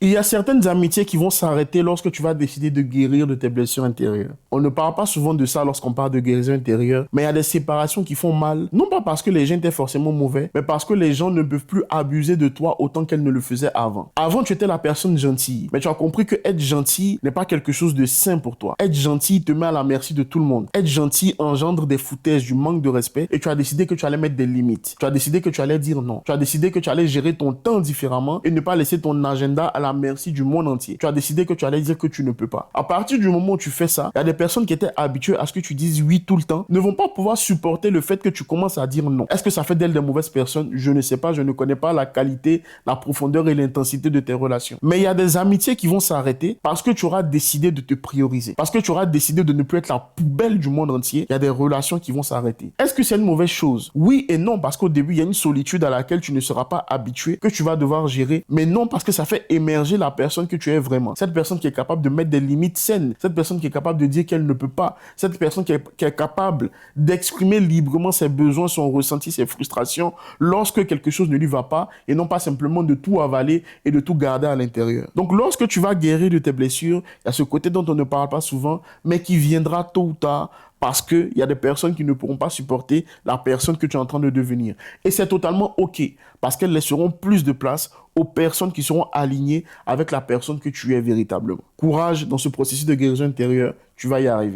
Il y a certaines amitiés qui vont s'arrêter lorsque tu vas décider de guérir de tes blessures intérieures. On ne parle pas souvent de ça lorsqu'on parle de guérison intérieure, mais il y a des séparations qui font mal, non pas parce que les gens étaient forcément mauvais, mais parce que les gens ne peuvent plus abuser de toi autant qu'elles ne le faisaient avant. Avant, tu étais la personne gentille, mais tu as compris que être gentil n'est pas quelque chose de sain pour toi. Être gentil te met à la merci de tout le monde. Être gentil engendre des foutaises, du manque de respect, et tu as décidé que tu allais mettre des limites. Tu as décidé que tu allais dire non. Tu as décidé que tu allais gérer ton temps différemment et ne pas laisser ton agenda à la merci du monde entier. Tu as décidé que tu allais dire que tu ne peux pas. À partir du moment où tu fais ça, il y a des personnes qui étaient habituées à ce que tu dises oui tout le temps, ne vont pas pouvoir supporter le fait que tu commences à dire non. Est-ce que ça fait d'elles des mauvaises personnes? Je ne sais pas, je ne connais pas la qualité, la profondeur et l'intensité de tes relations. Mais il y a des amitiés qui vont s'arrêter parce que tu auras décidé de te prioriser. Parce que tu auras décidé de ne plus être la poubelle du monde entier. Il y a des relations qui vont s'arrêter. Est-ce que c'est une mauvaise chose? Oui et non, parce qu'au début, il y a une solitude à laquelle tu ne seras pas habitué, que tu vas devoir gérer. Mais non, parce que ça fait émerger la personne que tu es vraiment. Cette personne qui est capable de mettre des limites saines. Cette personne qui est capable de dire qu'elle ne peut pas. Cette personne qui est capable d'exprimer librement ses besoins, son ressenti, ses frustrations lorsque quelque chose ne lui va pas et non pas simplement de tout avaler et de tout garder à l'intérieur. Donc, lorsque tu vas guérir de tes blessures, il y a ce côté dont on ne parle pas souvent, mais qui viendra tôt ou tard parce qu'il y a des personnes qui ne pourront pas supporter la personne que tu es en train de devenir. Et c'est totalement OK, parce qu'elles laisseront plus de place aux personnes qui seront alignées avec la personne que tu es véritablement. Courage dans ce processus de guérison intérieure, tu vas y arriver.